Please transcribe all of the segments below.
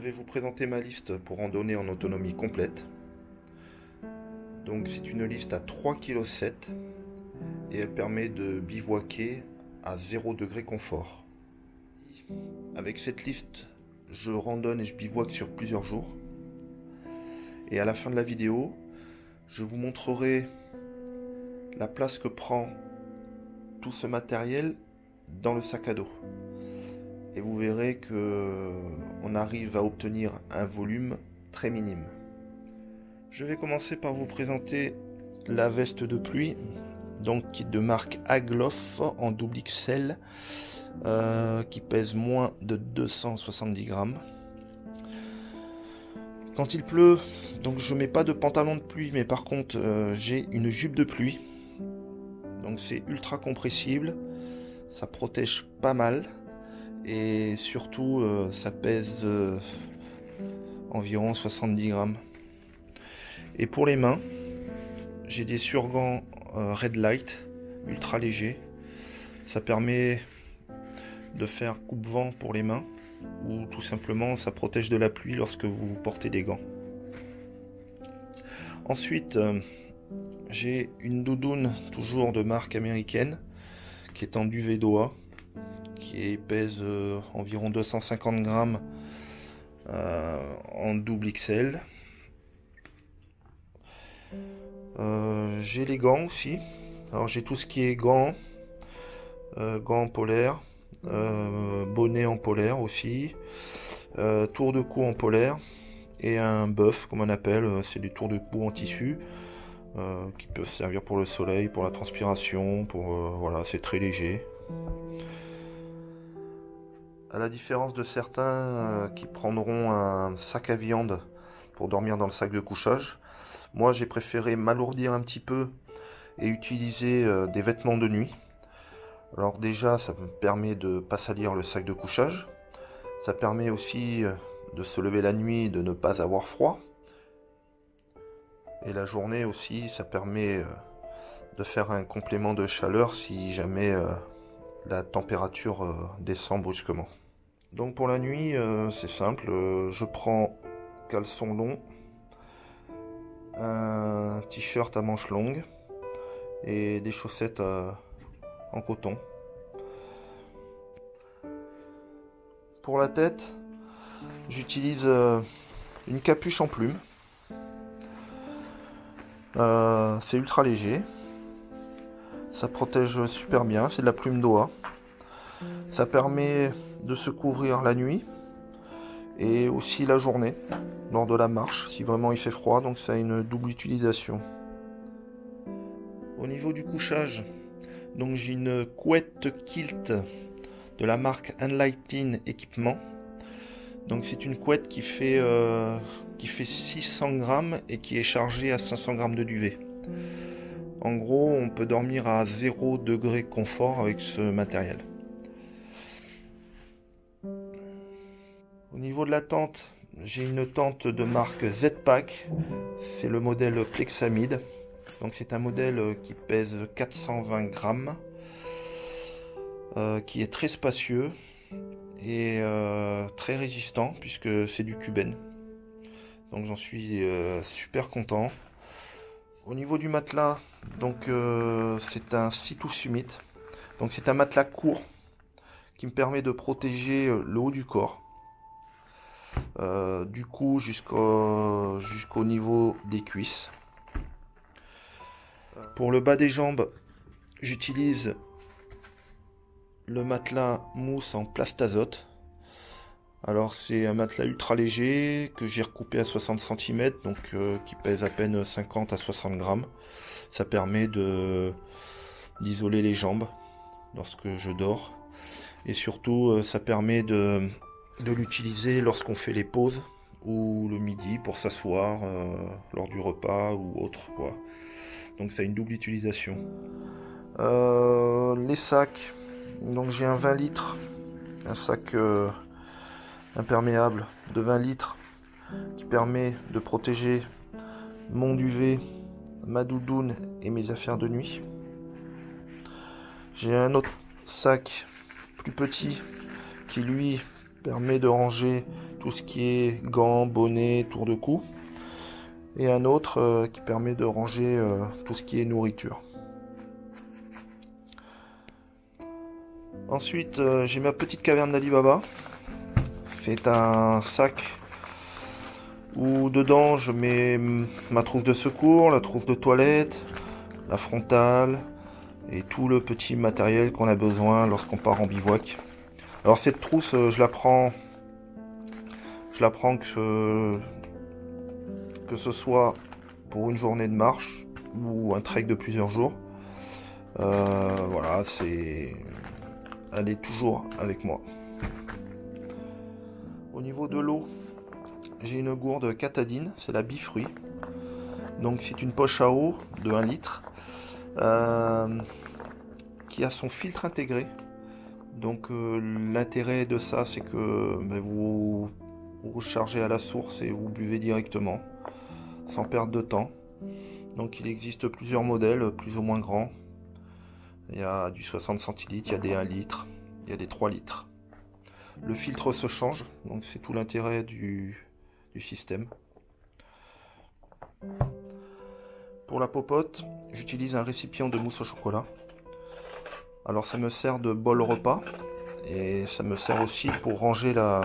vais vous présenter ma liste pour randonnée en autonomie complète. Donc c'est une liste à 3,7 kg et elle permet de bivouaquer à 0 degré confort. Avec cette liste, je randonne et je bivouaque sur plusieurs jours. Et à la fin de la vidéo, je vous montrerai la place que prend tout ce matériel dans le sac à dos. Et vous verrez que on arrive à obtenir un volume très minime. Je vais commencer par vous présenter la veste de pluie, donc qui est de marque Agloff en double XL, qui pèse moins de 270 grammes. Quand il pleut, donc je mets pas de pantalon de pluie, mais par contre j'ai une jupe de pluie. Donc c'est ultra compressible, ça protège pas mal et surtout ça pèse environ 70 grammes. Et pour les mains, j'ai des surgants Red Light ultra légers. Ça permet de faire coupe-vent pour les mains ou tout simplement ça protège de la pluie lorsque vous portez des gants. Ensuite, j'ai une doudoune toujours de marque américaine qui est en duvet d'OA, qui pèse environ 250 grammes en double XL. J'ai les gants aussi. Alors j'ai tout ce qui est gants, gants polaires, bonnet en polaire aussi, tour de cou en polaire et un buff comme on appelle, c'est des tours de cou en tissu qui peuvent servir pour le soleil, pour la transpiration, pour voilà, c'est très léger. À la différence de certains qui prendront un sac à viande pour dormir dans le sac de couchage, moi j'ai préféré m'alourdir un petit peu et utiliser des vêtements de nuit. Alors déjà ça me permet de ne pas salir le sac de couchage, ça permet aussi de se lever la nuit et de ne pas avoir froid. Et la journée aussi ça permet de faire un complément de chaleur si jamais la température descend brusquement. Donc pour la nuit c'est simple, je prends caleçon long, un t-shirt à manches longues et des chaussettes en coton. Pour la tête, j'utilise une capuche en plume. C'est ultra léger, ça protège super bien, c'est de la plume d'OA. Ça permet de se couvrir la nuit et aussi la journée lors de la marche si vraiment il fait froid, donc ça a une double utilisation. Au niveau du couchage, donc j'ai une couette kilt de la marque Enlighten Équipement. Donc c'est une couette qui fait 600 grammes et qui est chargée à 500 grammes de duvet. En gros, on peut dormir à 0 degré confort avec ce matériel. Au niveau de la tente, j'ai une tente de marque Z-Pack, c'est le modèle Plexamid. Donc c'est un modèle qui pèse 420 grammes, qui est très spacieux et très résistant puisque c'est du Cuben. Donc j'en suis super content. Au niveau du matelas, donc c'est un Sea2 Summit. Donc c'est un matelas court qui me permet de protéger le haut du corps. Du cou jusqu'au niveau des cuisses. Pour le bas des jambes, j'utilise le matelas mousse en plastazote. Alors c'est un matelas ultra léger que j'ai recoupé à 60 cm, donc qui pèse à peine 50 à 60 grammes. Ça permet d'isoler les jambes lorsque je dors. Et surtout ça permet de l'utiliser lorsqu'on fait les pauses ou le midi pour s'asseoir lors du repas ou autre quoi. Donc ça a une double utilisation. Les sacs, donc j'ai un 20 litres, un sac imperméable de 20 litres qui permet de protéger mon duvet, ma doudoune et mes affaires de nuit. J'ai un autre sac plus petit qui lui permet de ranger tout ce qui est gants, bonnets, tour de cou. Et un autre qui permet de ranger tout ce qui est nourriture. Ensuite, j'ai ma petite caverne d'Alibaba. C'est un sac où dedans je mets ma trousse de secours, la trousse de toilette, la frontale et tout le petit matériel qu'on a besoin lorsqu'on part en bivouac. Alors cette trousse, je la prends que ce soit pour une journée de marche ou un trek de plusieurs jours. Voilà, elle est toujours avec moi. Au niveau de l'eau, j'ai une gourde Katadyn, c'est la bifruit. Donc c'est une poche à eau de 1 litre qui a son filtre intégré. Donc l'intérêt de ça, c'est que vous rechargez à la source et vous buvez directement sans perdre de temps. Donc il existe plusieurs modèles plus ou moins grands. Il y a du 60 centilitres, il y a des 1 litre, il y a des 3 litres. Le filtre se change, donc c'est tout l'intérêt du système. Pour la popote, j'utilise un récipient de mousse au chocolat. Alors ça me sert de bol repas et ça me sert aussi pour ranger la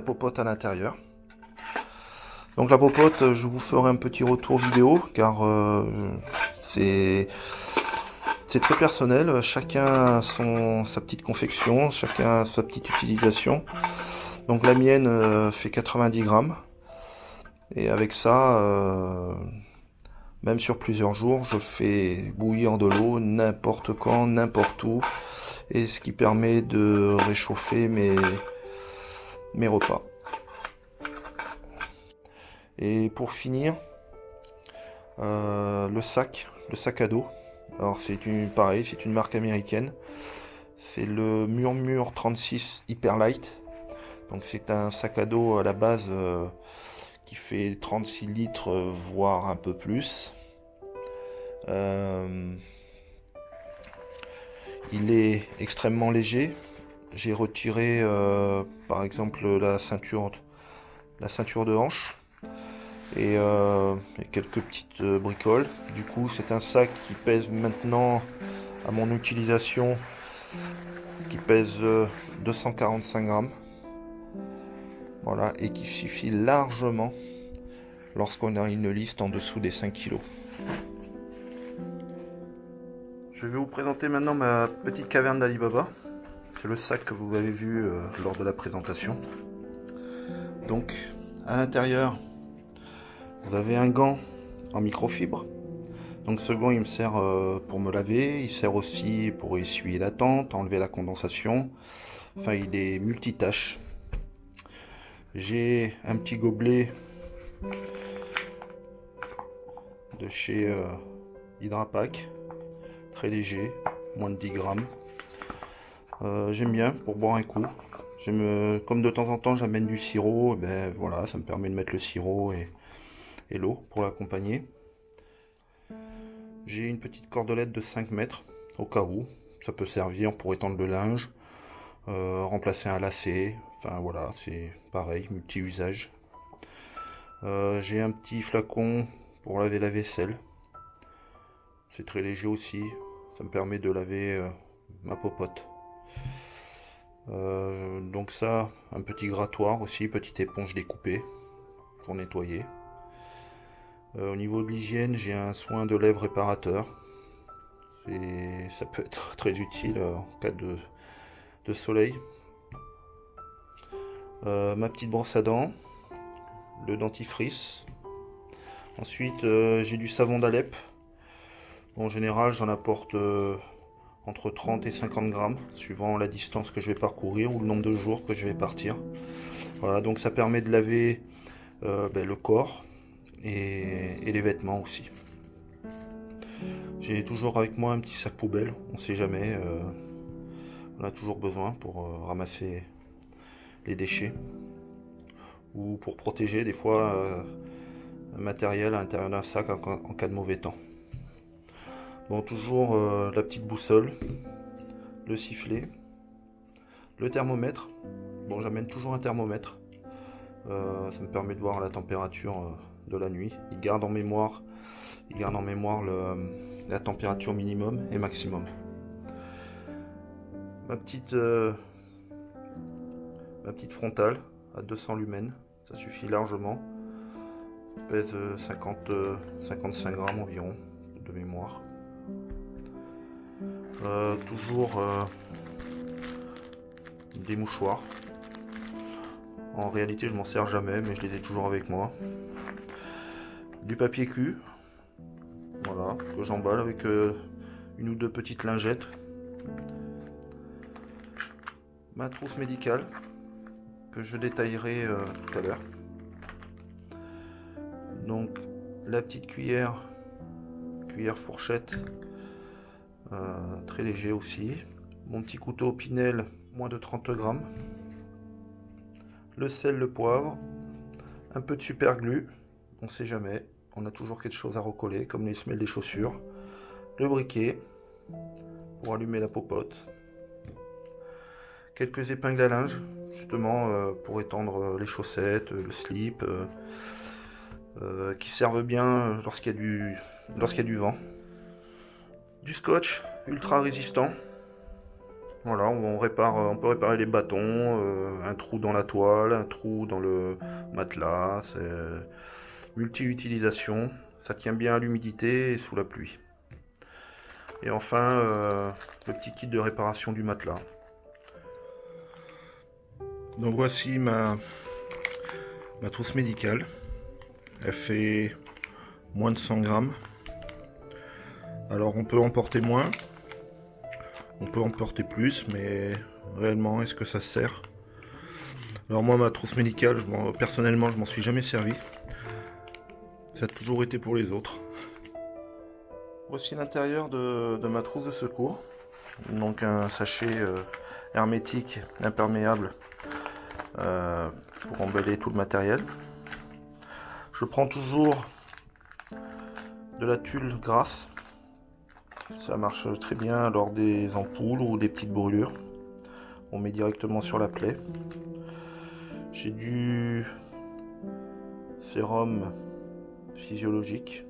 popote à l'intérieur. Donc la popote, je vous ferai un petit retour vidéo car c'est très personnel, chacun a sa petite confection, chacun a sa petite utilisation. Donc la mienne fait 90 grammes. Et avec ça, même sur plusieurs jours, je fais bouillir de l'eau n'importe quand, n'importe où. Et ce qui permet de réchauffer mes repas. Et pour finir, le sac à dos. Alors c'est pareil, c'est une marque américaine. C'est le Murmure 36 Hyper Light. Donc c'est un sac à dos à la base qui fait 36 litres, voire un peu plus. Il est extrêmement léger. J'ai retiré par exemple la ceinture de hanche. Et quelques petites bricoles. Du coup c'est un sac qui pèse maintenant à mon utilisation, qui pèse 245 grammes. Voilà, et qui suffit largement lorsqu'on a une liste en dessous des 5 kg. Je vais vous présenter maintenant ma petite caverne d'Alibaba. C'est le sac que vous avez vu lors de la présentation. Donc à l'intérieur, vous avez un gant en microfibre. Donc ce gant il me sert pour me laver, il sert aussi pour essuyer la tente, enlever la condensation. Enfin il est multitâche. J'ai un petit gobelet de chez Hydrapak, très léger, moins de 10 grammes. J'aime bien pour boire un coup. Comme de temps en temps j'amène du sirop, et ben voilà, ça me permet de mettre le sirop et l'eau pour l'accompagner. J'ai une petite cordelette de 5 mètres au cas où. Ça peut servir pour étendre le linge, remplacer un lacet. Enfin voilà, c'est pareil, multi-usage. J'ai un petit flacon pour laver la vaisselle. C'est très léger aussi. Ça me permet de laver ma popote. Donc ça, un petit grattoir aussi, petite éponge découpée pour nettoyer. Au niveau de l'hygiène, j'ai un soin de lèvres réparateur. Ça peut être très utile en cas de soleil. Ma petite brosse à dents, le dentifrice. Ensuite, j'ai du savon d'Alep. En général, j'en apporte entre 30 et 50 grammes, suivant la distance que je vais parcourir ou le nombre de jours que je vais partir. Voilà, donc ça permet de laver le corps et les vêtements aussi. J'ai toujours avec moi un petit sac poubelle, on ne sait jamais, on a toujours besoin pour ramasser les déchets ou pour protéger des fois un matériel à l'intérieur d'un sac en cas de mauvais temps. Bon, toujours la petite boussole, le sifflet, le thermomètre. Bon, j'amène toujours un thermomètre Ça me permet de voir la température de la nuit. Il garde en mémoire, la température minimum et maximum. Ma petite frontale à 200 lumens, ça suffit largement. Pèse 55 grammes environ de mémoire. Toujours des mouchoirs. En réalité je m'en sers jamais, mais je les ai toujours avec moi. Du papier cul, voilà, que j'emballe avec une ou deux petites lingettes. Ma trousse médicale que je détaillerai tout à l'heure. Donc la petite cuillère fourchette, très léger aussi. Mon petit couteau Pinel, moins de 30 grammes. Le sel, le poivre, un peu de super glue, on sait jamais, on a toujours quelque chose à recoller, comme les semelles des chaussures. Le briquet pour allumer la popote. Quelques épingles à linge, justement pour étendre les chaussettes, le slip, qui servent bien lorsqu'il y a du vent. Du scotch ultra résistant. Voilà, on peut réparer les bâtons, un trou dans la toile, un trou dans le matelas, c'est multi-utilisation, ça tient bien à l'humidité et sous la pluie. Et enfin, le petit kit de réparation du matelas. Donc voici ma trousse médicale. Elle fait moins de 100 grammes. Alors on peut en porter moins, on peut en porter plus, mais réellement est-ce que ça sert? Alors moi ma trousse médicale, personnellement je m'en suis jamais servi. Ça a toujours été pour les autres. Voici l'intérieur de ma trousse de secours. Donc un sachet hermétique, imperméable, pour emballer tout le matériel. Je prends toujours de la tulle grasse. Ça marche très bien lors des ampoules ou des petites brûlures. On met directement sur la plaie. J'ai du sérum physiologique.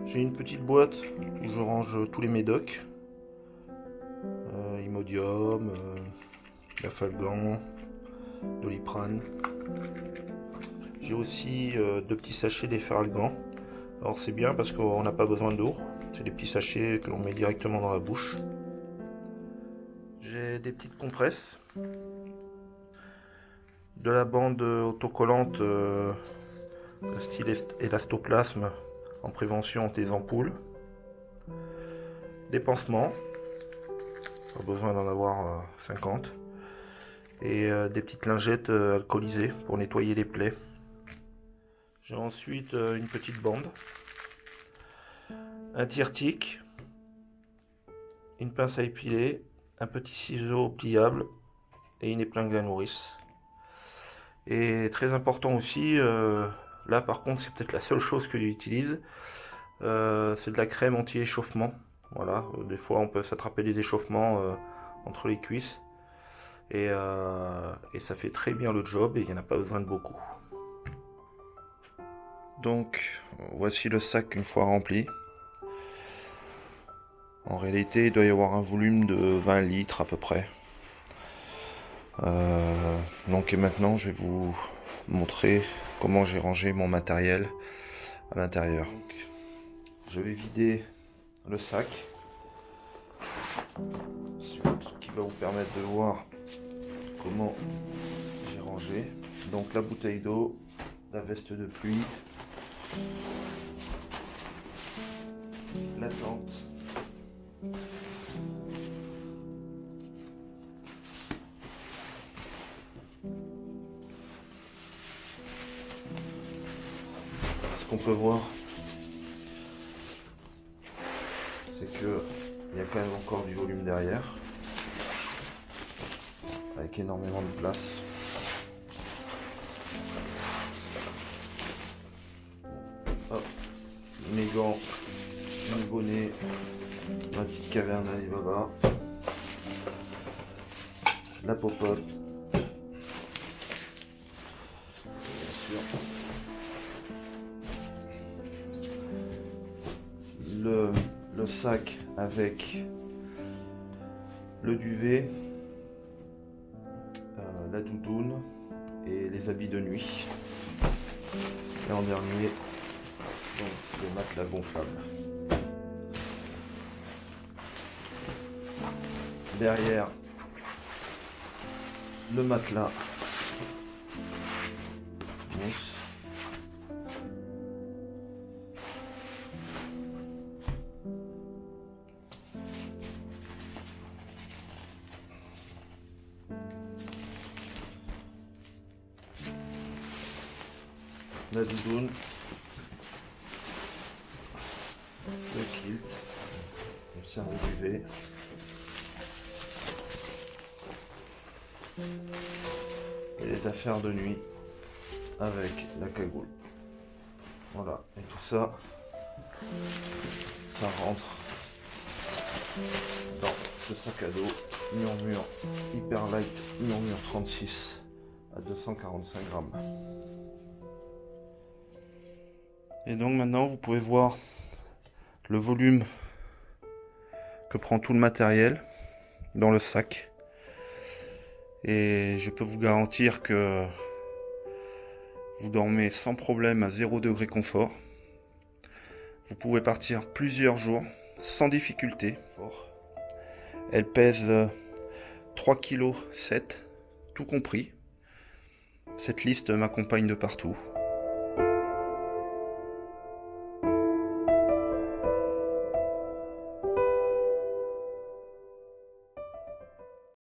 J'ai une petite boîte où je range tous les médocs. Imodium, Dafalgan, Doliprane. J'ai aussi deux petits sachets d'Efferalgan. Alors c'est bien parce qu'on n'a pas besoin d'eau. C'est des petits sachets que l'on met directement dans la bouche. J'ai des petites compresses. De la bande autocollante style élastoplasme en prévention des ampoules. Des pansements. Pas besoin d'en avoir 50. Et des petites lingettes alcoolisées pour nettoyer les plaies. J'ai ensuite une petite bande, un tire-tic, une pince à épiler, un petit ciseau pliable et une épingle à nourrice. Et très important aussi, là par contre c'est peut-être la seule chose que j'utilise, c'est de la crème anti-échauffement. Voilà, des fois on peut s'attraper des échauffements entre les cuisses. Et ça fait très bien le job et il n'y en a pas besoin de beaucoup. Donc voici le sac une fois rempli. En réalité il doit y avoir un volume de 20 litres à peu près. Donc et maintenant je vais vous montrer comment j'ai rangé mon matériel à l'intérieur. Je vais vider le sac, ce qui va vous permettre de voir comment j'ai rangé. Donc la bouteille d'eau, la veste de pluie, la tente, ce qu'on peut voir, c'est que il y a quand même encore du volume derrière, avec énormément de place. Hop, mes gants, mon bonnet, ma petite caverne d'Alibaba, la popote, sûr. Le sac avec le duvet, la doudoune et les habits de nuit. Et en dernier, donc, le matelas gonflable. Derrière, le matelas mousse. La doudoune, le kilt, on sert au duvet, et les affaires de nuit avec la cagoule. Voilà, et tout ça, ça rentre dans ce sac à dos Murmure Hyper Light Murmure 36 à 245 grammes. Et donc maintenant vous pouvez voir le volume que prend tout le matériel dans le sac. Et je peux vous garantir que vous dormez sans problème à 0 degré confort. Vous pouvez partir plusieurs jours sans difficulté. Elle pèse 3,7 kg, tout compris. Cette liste m'accompagne de partout.